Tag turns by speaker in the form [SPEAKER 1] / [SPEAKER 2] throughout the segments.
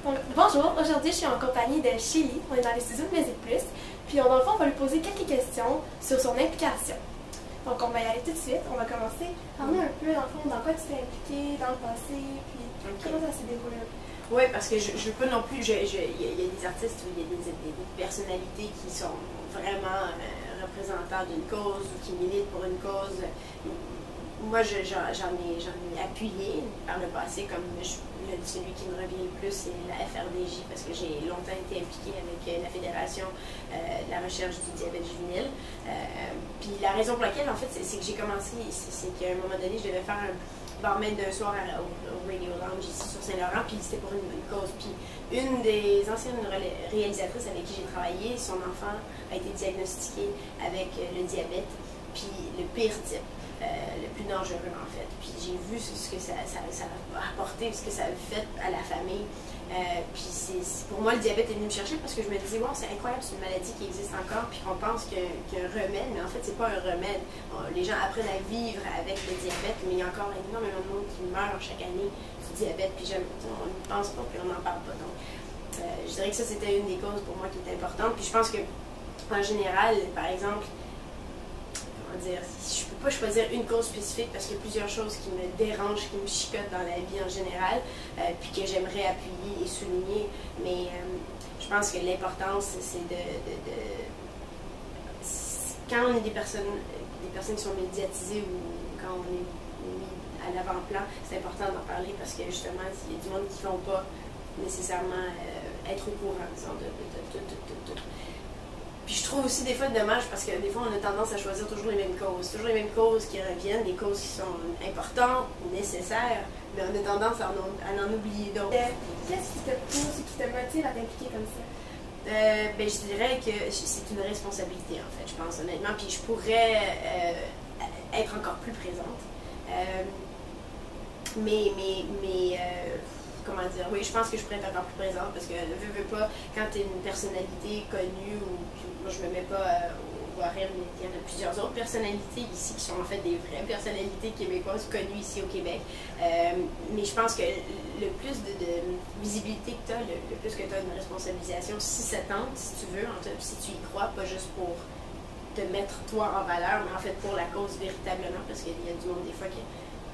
[SPEAKER 1] Donc, bonjour, aujourd'hui je suis en compagnie de Shelly, on est dans les studios de Musique Plus, puis dans le fond on va lui poser quelques questions sur son implication. Donc on va y aller tout de suite, on va commencer. Parle-nous un peu dans le fond, dans quoi tu t'es impliquée dans le passé, puis comment ça s'est déroulé un peu.
[SPEAKER 2] Oui, parce que je veux pas non plus, il y a des artistes ou il y a des personnalités qui sont vraiment représentants d'une cause ou qui militent pour une cause. Moi, j'en ai appuyé par le passé, comme celui qui me revient le plus, c'est la FRDJ, parce que j'ai longtemps été impliquée avec la Fédération de la recherche du diabète juvénile. Puis la raison pour laquelle, en fait, c'est que j'ai commencé, c'est qu'à un moment donné, je devais faire un barmaid d'un soir au Radio Lounge ici sur Saint-Laurent, puis c'était pour une bonne cause. Puis une des anciennes réalisatrices avec qui j'ai travaillé, son enfant a été diagnostiqué avec le diabète, puis le pire type. Le plus dangereux en fait. Puis j'ai vu ce que ça a apporté, ce que ça a fait à la famille. Puis pour moi, le diabète est venu me chercher parce que je me disais, wow, c'est incroyable, c'est une maladie qui existe encore, puis qu'on pense qu'il y a un remède, mais en fait, c'est pas un remède. Les gens apprennent à vivre avec le diabète, mais il y a encore énormément de monde qui meurt chaque année du diabète, puis on n'y pense pas, puis on n'en parle pas. Donc, je dirais que ça, c'était une des causes pour moi qui était importante. Puis je pense que, en général, par exemple, dire, je ne peux pas choisir une cause spécifique parce qu'il y a plusieurs choses qui me dérangent, qui me chicotent dans la vie en général, puis que j'aimerais appuyer et souligner. Mais je pense que l'importance, c'est quand on est des personnes qui sont médiatisées ou quand on est mis à l'avant-plan, c'est important d'en parler parce que justement, il y a du monde qui ne vont pas nécessairement être au courant, disons, de Puis je trouve aussi des fois dommage parce que des fois on a tendance à choisir toujours les mêmes causes. Toujours les mêmes causes qui reviennent, des causes qui sont importantes, nécessaires, mais on a tendance à en oublier d'autres.
[SPEAKER 1] Qu'est-ce qui te pousse et qui te motive à t'impliquer comme ça?
[SPEAKER 2] Ben, je dirais que c'est une responsabilité en fait, je pense honnêtement. Puis je pourrais être encore plus présente. Comment dire, oui, je pense que je pourrais être encore plus présente parce que veux pas, quand tu es une personnalité connue ou moi je me mets pas au rire, mais il y en a plusieurs autres personnalités ici qui sont en fait des vraies personnalités québécoises connues ici au Québec. Mais je pense que le plus de visibilité que tu as, le plus que tu as une responsabilisation, si ça tente, si tu veux, si tu y crois, pas juste pour te mettre toi en valeur, mais en fait pour la cause véritablement, parce qu'il y a du monde des fois qui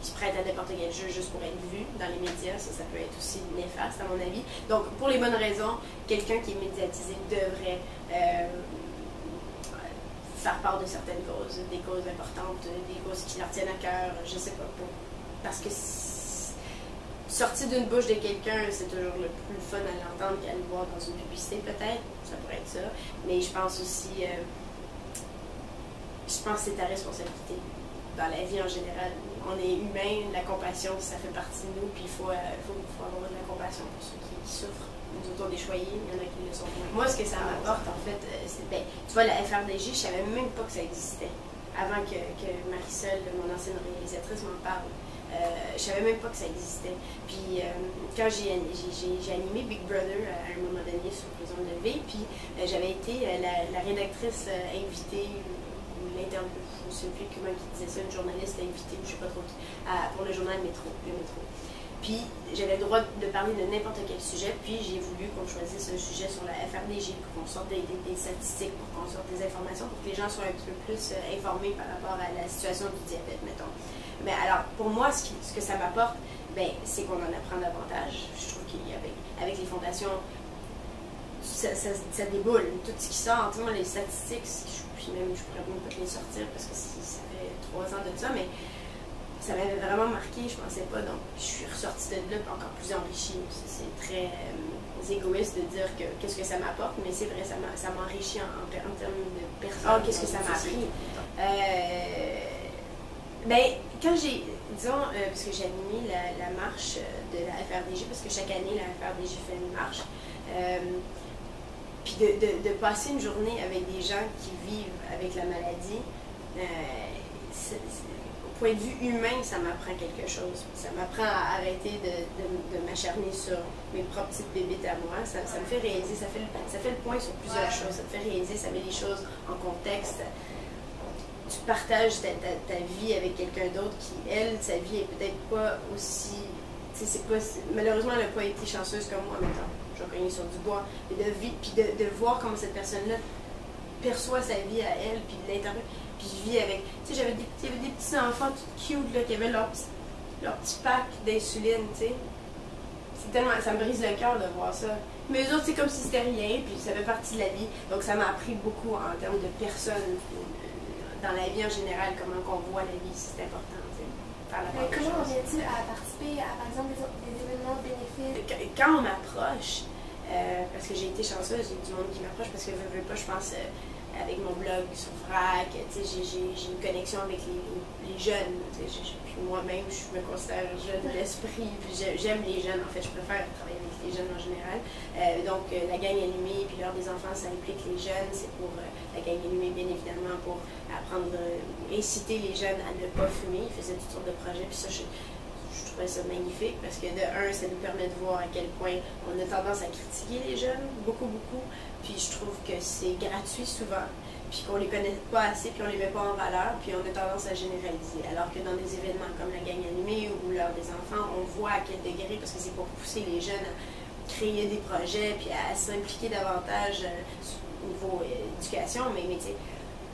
[SPEAKER 2] se prête à n'importe quel jeu juste pour être vu dans les médias, ça peut être aussi néfaste à mon avis. Donc pour les bonnes raisons, quelqu'un qui est médiatisé devrait faire part de certaines causes, des causes importantes, des causes qui leur tiennent à cœur, je sais pas, parce que sortir d'une bouche de quelqu'un, c'est toujours le plus fun à l'entendre qu'à le voir dans une publicité peut-être, ça pourrait être ça, mais je pense aussi, je pense que c'est ta responsabilité dans la vie en général. On est humain, la compassion, ça fait partie de nous, puis il faut avoir de la compassion pour ceux qui souffrent. Nous autres, on est choyés, il y en a qui le sont moins. Moi, ce que ça m'apporte, en fait, c'est, tu vois, la FRDJ, je savais même pas que ça existait. Avant que Marisol, mon ancienne réalisatrice, m'en parle. Je savais même pas que ça existait. Puis, quand j'ai animé Big Brother à un moment donné sur Prison de V, puis j'avais été la rédactrice invitée, l'interview, je ne sais plus comment qui disait ça, une journaliste invitée, je ne sais pas trop qui, pour le journal Métro, le Métro. Puis j'avais le droit de parler de n'importe quel sujet, puis j'ai voulu qu'on choisisse un sujet sur la FRDJ, pour qu'on sorte des statistiques, pour qu'on sorte des informations, pour que les gens soient un petit peu plus informés par rapport à la situation du diabète, mettons. Mais alors, pour moi, ce que ça m'apporte, ben, c'est qu'on en apprend davantage. Je trouve qu'avec les fondations, ça déboule. Tout ce qui sort, tu sais, les statistiques, puis même je pourrais même pas les sortir parce que ça fait 3 ans de ça, mais ça m'avait vraiment marqué, je pensais pas, donc je suis ressortie de là encore plus enrichie. C'est très égoïste de dire qu'est-ce que ça m'apporte, mais c'est vrai, ça m'enrichit en termes de personne. Qu'est-ce que ça m'a appris? Ben, quand disons, parce que j'ai animé la marche de la FRDJ, parce que chaque année, la FRDJ fait une marche, puis de passer une journée avec des gens qui vivent avec la maladie, au point de vue humain, ça m'apprend quelque chose. Ça m'apprend à arrêter de m'acharner sur mes propres petites bébites à moi. Ça me fait réaliser, ça fait le point sur plusieurs choses. Ça me fait réaliser, ça met les choses en contexte. Tu partages ta vie avec quelqu'un d'autre qui, elle, sa vie est peut-être pas aussi malheureusement, elle n'a pas été chanceuse comme moi, mettons. Je vais cogner sur du bois. Et de voir comment cette personne-là perçoit sa vie à elle, puis de l'intérieur. Puis je vis avec. Tu sais, il y avait des petits enfants tout cute là, qui avaient leur petit pack d'insuline, tu sais. C'est tellement. Ça me brise le cœur de voir ça. Mais eux autres, c'est comme si c'était rien, puis ça fait partie de la vie. Donc ça m'a appris beaucoup en termes de personnes, dans la vie en général, comment on voit la vie, c'est important, tu sais.
[SPEAKER 1] Comment viens-tu à participer à, par exemple, des événements bénéfiques?
[SPEAKER 2] Quand on m'approche, parce que j'ai été chanceuse, j'ai du monde qui m'approche, parce que je veux pas, je pense, avec mon blog sur VRAC, j'ai une connexion avec les jeunes. Puis moi-même, je me considère jeune d'esprit, puis j'aime les jeunes, en fait, je préfère travailler avec les jeunes en général. Donc, la gang allumée, puis l'heure des enfants, ça implique les jeunes, c'est pour la gang allumée, bien évidemment, pour apprendre, inciter les jeunes à ne pas fumer. Ils faisaient toutes sortes de projets, puis ça, je trouvais ça magnifique parce que de un, ça nous permet de voir à quel point on a tendance à critiquer les jeunes, beaucoup, beaucoup. Puis je trouve que c'est gratuit souvent, puis qu'on les connaît pas assez, puis on les met pas en valeur, puis on a tendance à généraliser. Alors que dans des événements comme la gang animée ou l'heure des enfants, on voit à quel degré, parce que c'est pour pousser les jeunes à créer des projets, puis à s'impliquer davantage au niveau éducation, mais tu sais,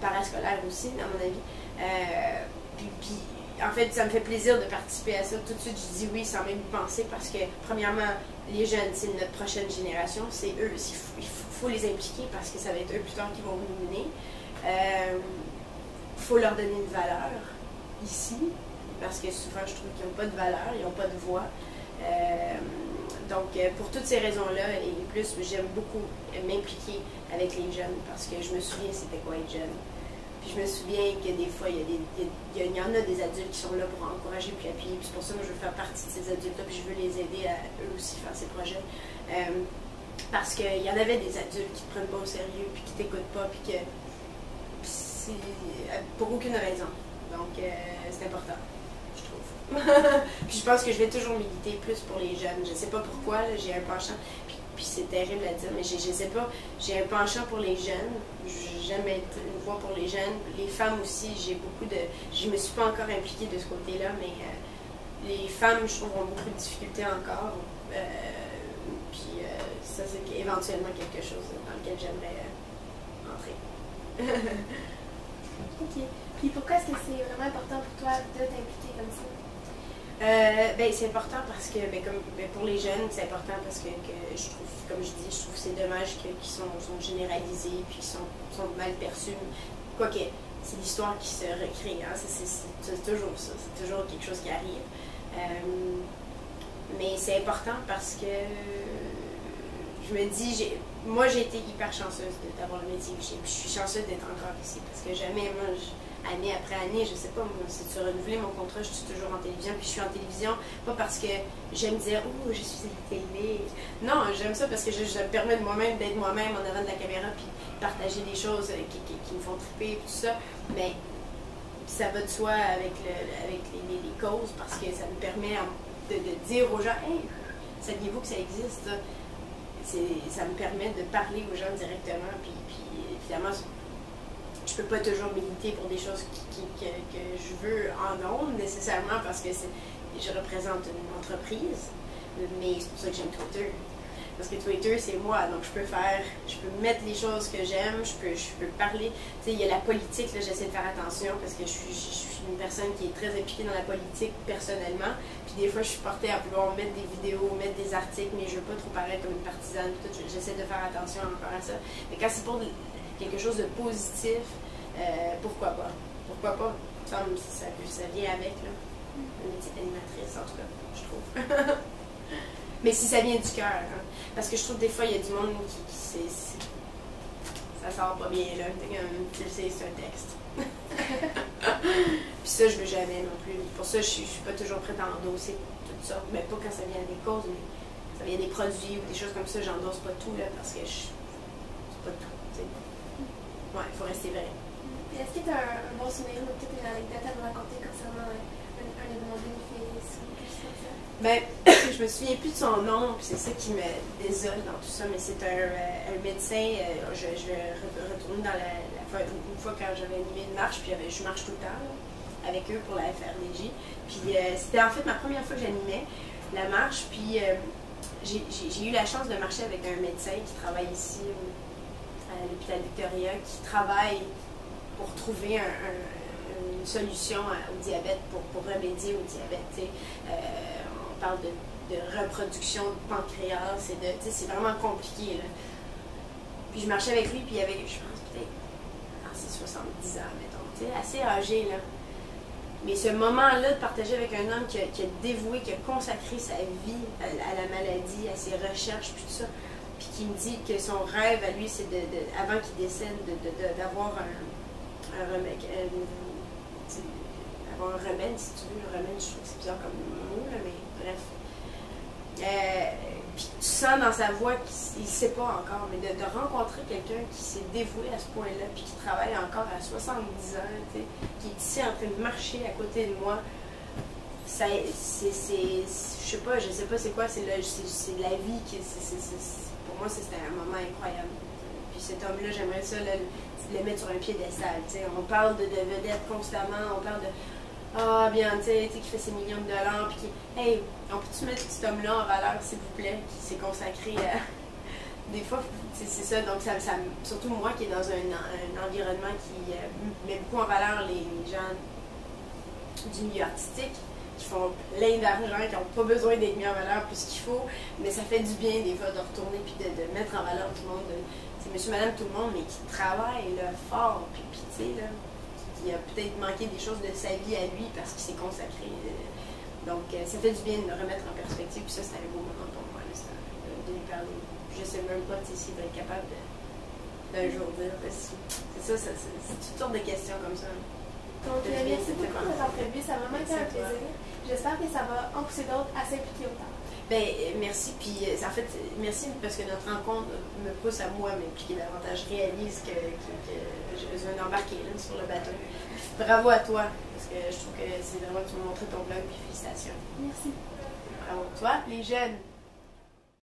[SPEAKER 2] parascolaire aussi, à mon avis. Puis en fait, ça me fait plaisir de participer à ça. Tout de suite, je dis oui sans même y penser parce que, premièrement, les jeunes, c'est notre prochaine génération. C'est eux. Il faut les impliquer parce que ça va être eux plus tard qui vont nous mener. Il faut leur donner une valeur ici parce que souvent, je trouve qu'ils n'ont pas de valeur, ils n'ont pas de voix. Donc, pour toutes ces raisons-là et plus, j'aime beaucoup m'impliquer avec les jeunes parce que je me souviens c'était quoi être jeune. Puis je me souviens que des fois, il y en a des adultes qui sont là pour encourager puis appuyer. Puis c'est pour ça que je veux faire partie de ces adultes-là, puis je veux les aider à eux aussi faire ces projets. Parce qu'il y en avait des adultes qui ne te prennent pas au sérieux, puis qui ne t'écoutent pas, puis que c'est pour aucune raison. Donc c'est important, je trouve. Puis je pense que je vais toujours militer plus pour les jeunes. Je ne sais pas pourquoi, j'ai un penchant. Puis c'est terrible à dire, mais je sais pas, j'ai un penchant pour les jeunes. J'aime être une voix pour les jeunes. Les femmes aussi, j'ai beaucoup de. Je me suis pas encore impliquée de ce côté-là, mais les femmes, je trouve, ont beaucoup de difficultés encore. Puis ça, c'est éventuellement quelque chose dans lequel j'aimerais entrer.
[SPEAKER 1] Ok. Puis pourquoi est-ce que c'est vraiment important pour toi de t'impliquer comme ça?
[SPEAKER 2] C'est important parce que, pour les jeunes, c'est important parce que je trouve, comme je dis, je trouve que c'est dommage qu'ils sont généralisés puis qu'ils sont mal perçus. Quoique, c'est l'histoire qui se recrée, hein, c'est toujours ça, c'est toujours quelque chose qui arrive. Mais c'est important parce que je me dis, moi j'ai été hyper chanceuse d'avoir le métier que j'ai, puis je suis chanceuse d'être encore ici parce que jamais, moi, année après année, je sais pas, moi, si tu renouvelé mon contrat, je suis toujours en télévision, puis je suis en télévision, pas parce que j'aime dire « Oh, je suis à la télé ». Non, j'aime ça parce que je me permets de moi-même d'être moi-même en avant de la caméra, puis partager des choses qui me font triper, tout ça, mais ça va de soi avec les causes, parce que ça me permet de dire aux gens « Hey, saviez-vous que ça existe? » Ça me permet de parler aux gens directement, puis finalement, je peux pas toujours militer pour des choses que je veux en ondes nécessairement parce que je représente une entreprise, mais c'est pour ça que j'aime Twitter. Parce que Twitter, c'est moi, donc je peux mettre les choses que j'aime, je peux parler. Tu sais, il y a la politique, là, j'essaie de faire attention parce que je suis une personne qui est très impliquée dans la politique personnellement. Puis des fois, je suis portée à vouloir mettre des vidéos, mettre des articles, mais je veux pas trop paraître comme une partisane. J'essaie de faire attention encore à ça. Mais quand c'est pour quelque chose de positif, pourquoi pas? Pourquoi pas? Ça vient avec, là. Une petite animatrice, en tout cas, je trouve. Mais si ça vient du cœur, hein. Parce que je trouve des fois, il y a du monde qui ça sort pas bien, là. Tu le sais, c'est un texte. Puis ça, je veux jamais non plus. Pour ça, je suis pas toujours prête à endosser tout ça. Mais pas quand ça vient des causes, mais ça vient des produits ou des choses comme ça, j'endosse pas tout, là, parce que c'est pas tout, tu sais. Ouais, il faut rester vrai.
[SPEAKER 1] Est-ce que tu as un bon souvenir ou peut-être une anecdote à nous raconter concernant un événement bénéfice ou quelque chose comme ça?
[SPEAKER 2] Je me souviens plus de son nom, puis c'est ça qui me désole dans tout ça, mais c'est un médecin. Je vais retourner dans une fois quand j'avais animé une marche, puis je marche tout le temps là, avec eux pour la FRDJ. Puis c'était en fait ma première fois que j'animais. la marche. Puis j'ai eu la chance de marcher avec un médecin qui travaille ici à l'hôpital Victoria, qui travaille pour trouver une solution au diabète, pour remédier au diabète. On parle de reproduction de pancréas, c'est vraiment compliqué. Là. Puis je marchais avec lui, puis il avait, je pense, peut-être c'est 70 ans, mettons, assez âgé. Là. Mais ce moment-là de partager avec un homme qui a dévoué, qui a consacré sa vie à la maladie, à ses recherches, puis tout ça, puis qui me dit que son rêve à lui, c'est avant qu'il décède, d'avoir un remède, avoir un remède, si tu veux. Le remède, je trouve que c'est bizarre comme mot, là, mais bref. Puis tu sens dans sa voix qu'il ne sait pas encore, mais de rencontrer quelqu'un qui s'est dévoué à ce point-là, puis qui travaille encore à 70 ans, qui est ici en train de marcher à côté de moi, je sais pas c'est quoi, c'est la vie, pour moi c'était un moment incroyable. Puis cet homme-là, j'aimerais ça le mettre sur un piédestal, on parle de vedettes constamment, on parle de ah, bien, tu sais, qui fait ses millions de dollars, puis qui, hey, on peut-tu mettre cet homme-là en valeur, s'il vous plaît, qui s'est consacré à. Des fois, c'est ça, donc surtout moi qui est dans un environnement qui met beaucoup en valeur les gens du milieu artistique, qui font plein d'argent, qui n'ont pas besoin d'être mis en valeur plus qu'il faut, mais ça fait du bien des fois de retourner puis de mettre en valeur tout le monde, c'est monsieur, madame, tout le monde, mais qui travaille là, fort, puis tu sais, là. Il a peut-être manqué des choses de sa vie à lui parce qu'il s'est consacré. Donc, ça fait du bien de le remettre en perspective. Puis ça, c'était un beau moment pour moi, là, de lui parler. Je sais même pas s'il va être capable d'un jour dire. C'est toutes sortes de questions comme ça.
[SPEAKER 1] Donc, merci beaucoup pour votre entrevue. Ça m'a vraiment été un plaisir. J'espère que ça va en pousser d'autres à s'impliquer autant.
[SPEAKER 2] Ben, merci. Puis, en fait, merci parce que notre rencontre me pousse à moi à m'impliquer davantage. Je réalise que je viens d'embarquer sur le bateau. Bravo à toi, parce que je trouve que c'est vraiment que tu m'as montré ton blog, puis félicitations.
[SPEAKER 1] Merci.
[SPEAKER 2] Bravo. Toi, les jeunes.